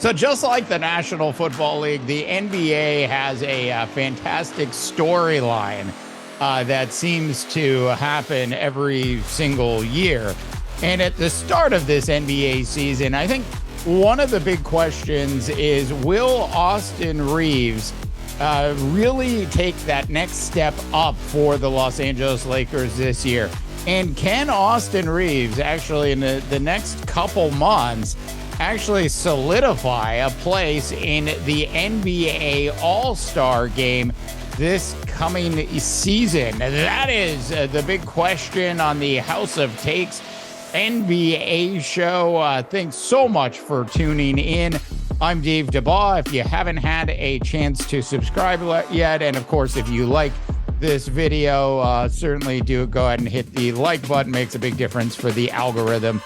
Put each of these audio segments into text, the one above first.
So just like the National Football League, the NBA has a fantastic storyline that seems to happen every single year. And at the start of this NBA season, I think one of the big questions is, will Austin Reaves really take that next step up for the Los Angeles Lakers this year? And can Austin Reaves actually in the next couple months actually solidify a place in the NBA All-Star game this coming season? That is the big question on the House of Takes NBA show. Thanks so much for tuning in. I'm Dave DeBaugh. If you haven't had a chance to subscribe yet, and of course, if you like this video, certainly do go ahead and hit the like button. Makes a big difference for the algorithm.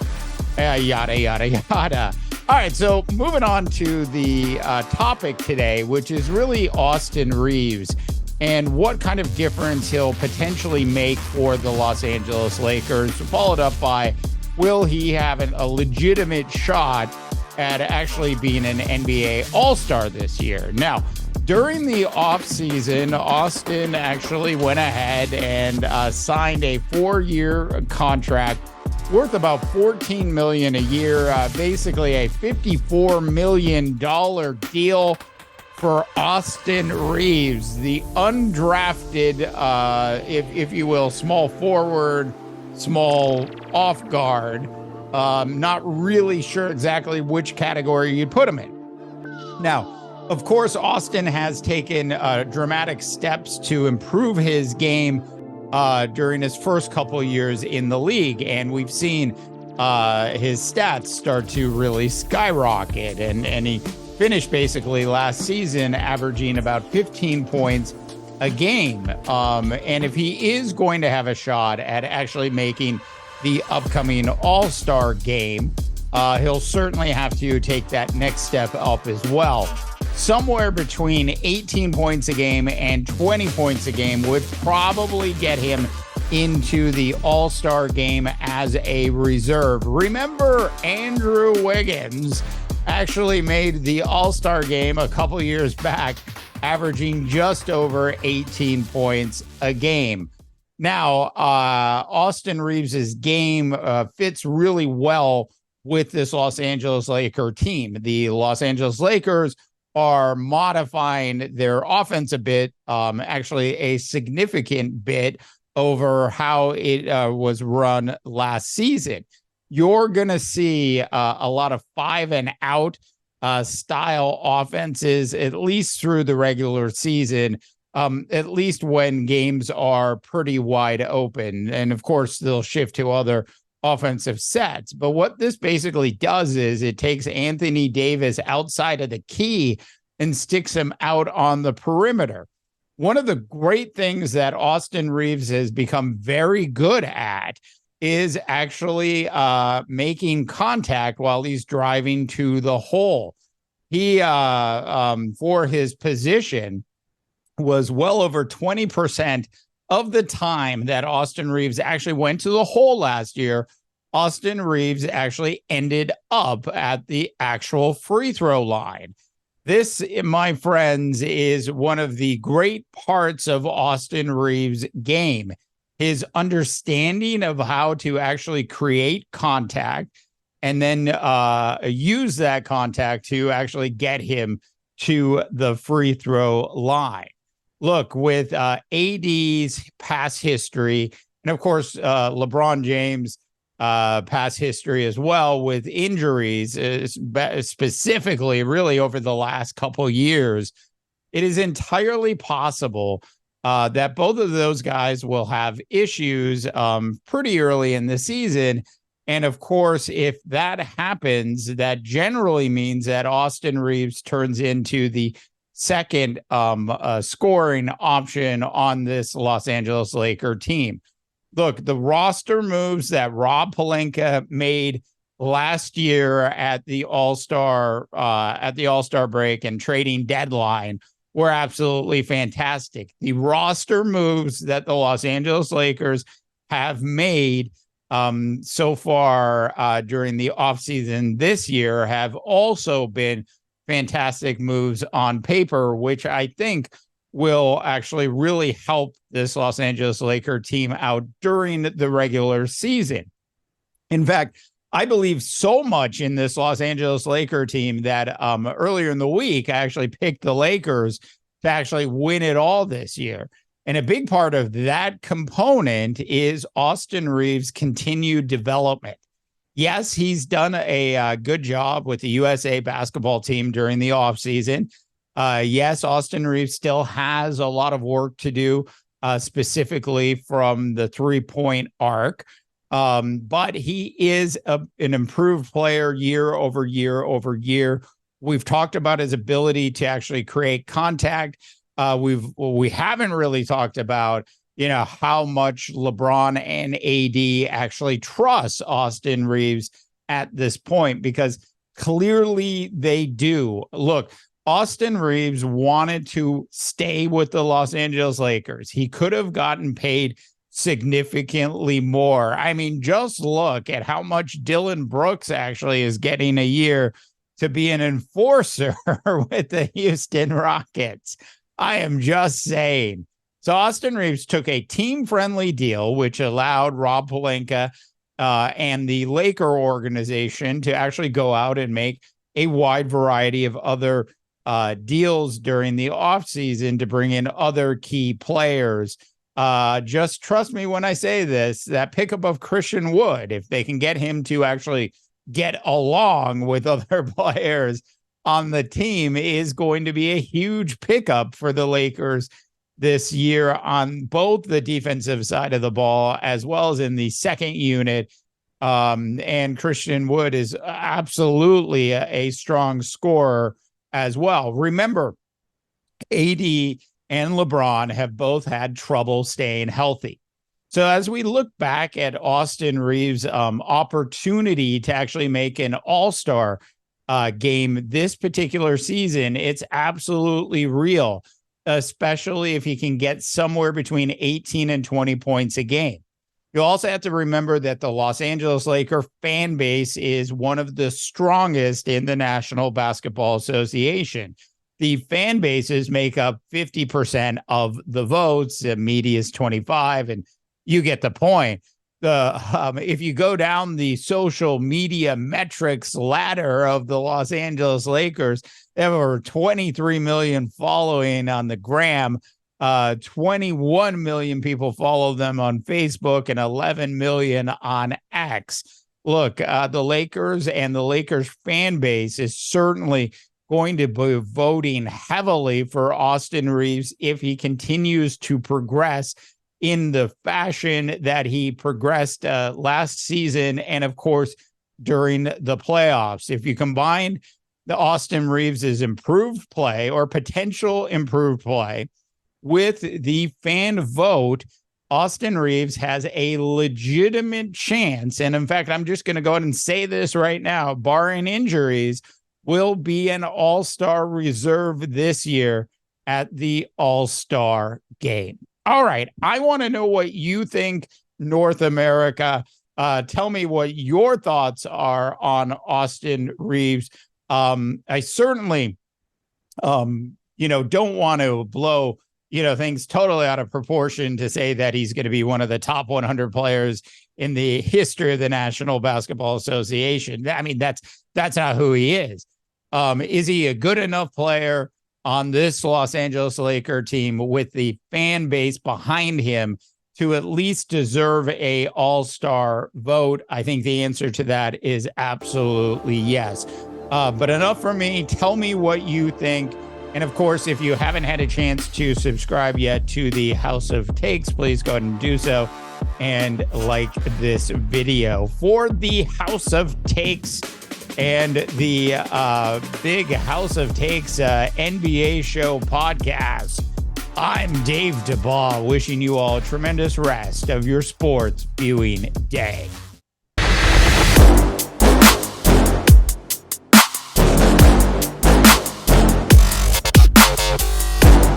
Yada, yada, yada. All right, so moving on to the topic today, which is really Austin Reaves and what kind of difference he'll potentially make for the Los Angeles Lakers, followed up by, will he have a legitimate shot at actually being an NBA All-Star this year? Now, during the offseason, Austin actually went ahead and signed a 4-year contract worth about $14 million a year, basically a $54 million deal for Austin Reaves, the undrafted, if you will, small forward, small off guard. Not really sure exactly which category you'd put him in. Now, of course, Austin has taken dramatic steps to improve his game during his first couple of years in the league, and we've seen his stats start to really skyrocket, and he finished basically last season averaging about 15 points a game. And if he is going to have a shot at actually making the upcoming All-Star game, he'll certainly have to take that next step up as well. Somewhere between 18 points a game and 20 points a game would probably get him into the All-Star game as a reserve. Remember, Andrew Wiggins actually made the All-Star game a couple years back, averaging just over 18 points a game. Now, Austin Reaves' game fits really well with this Los Angeles Lakers team. The Los Angeles Lakers are modifying their offense a bit, actually a significant bit over how it was run last season. You're going to see a lot of 5-and-out style offenses, at least through the regular season, at least when games are pretty wide open. And of course, they'll shift to other offensive sets. But what this basically does is it takes Anthony Davis outside of the key and sticks him out on the perimeter. One of the great things that Austin Reaves has become very good at is actually making contact while he's driving to the hole. He, for his position, was well over 20% of the time that Austin Reaves actually went to the hole last year. Austin Reaves actually ended up at the actual free throw line. This, my friends, is one of the great parts of Austin Reaves' game. His understanding of how to actually create contact and then use that contact to actually get him to the free throw line. Look, with AD's past history, and of course, LeBron James' past history as well with injuries, specifically really over the last couple years, it is entirely possible that both of those guys will have issues pretty early in the season. And of course, if that happens, that generally means that Austin Reaves turns into the second scoring option on this Los Angeles Lakers team. Look, the roster moves that Rob Pelinka made last year at the All-Star break and trading deadline were absolutely fantastic. The roster moves that the Los Angeles Lakers have made so far during the offseason this year have also been fantastic moves on paper, which I think will actually really help this Los Angeles Laker team out during the regular season. In fact, I believe so much in this Los Angeles Laker team that earlier in the week, I actually picked the Lakers to actually win it all this year. And a big part of that component is Austin Reaves' continued development. Yes, he's done a good job with the USA basketball team during the offseason. Yes, Austin Reaves still has a lot of work to do, specifically from the three-point arc. But he is an improved player year over year over year. We've talked about his ability to actually create contact. We haven't really talked about, how much LeBron and AD actually trust Austin Reaves at this point, because clearly they do. Look, Austin Reaves wanted to stay with the Los Angeles Lakers. He could have gotten paid significantly more. I mean, just look at how much Dylan Brooks actually is getting a year to be an enforcer with the Houston Rockets. I am just saying. So Austin Reaves took a team-friendly deal, which allowed Rob Pelinka and the Laker organization to actually go out and make a wide variety of other deals during the offseason to bring in other key players. Just trust me when I say this, that pickup of Christian Wood, if they can get him to actually get along with other players on the team, is going to be a huge pickup for the Lakers this year on both the defensive side of the ball as well as in the second unit. And Christian Wood is absolutely a strong scorer as well. Remember, AD and LeBron have both had trouble staying healthy. So as we look back at Austin Reaves' opportunity to actually make an all-star game this particular season, it's absolutely real, especially if he can get somewhere between 18 and 20 points a game. You also have to remember that the Los Angeles Laker fan base is one of the strongest in the National Basketball Association. The fan bases make up 50% of the votes. The media is 25%, and you get the point. If you go down the social media metrics ladder of the Los Angeles Lakers, they have over 23 million following on the gram. 21 million people follow them on Facebook and 11 million on X. Look, the Lakers and the Lakers fan base is certainly going to be voting heavily for Austin Reaves if he continues to progress in the fashion that he progressed last season and, of course, during the playoffs. If you combine the Austin Reaves' improved play or potential improved play with the fan vote, Austin Reaves has a legitimate chance. And in fact, I'm just going to go ahead and say this right now, barring injuries, will be an all-star reserve this year at the All-Star game. All right. I want to know what you think, North America. Tell me what your thoughts are on Austin Reaves. I certainly, don't want to blow, things totally out of proportion to say that he's going to be one of the top 100 players in the history of the National Basketball Association. I mean, that's not who he is. Is he a good enough player on this Los Angeles Laker team with the fan base behind him to at least deserve a all-star vote? I think the answer to that is absolutely yes. But enough for me. Tell me what you think. And of course, if you haven't had a chance to subscribe yet to the House of Takes, please go ahead and do so and like this video. For the House of Takes and the big House of Takes NBA show podcast, I'm Dave DeBaugh, wishing you all a tremendous rest of your sports viewing day.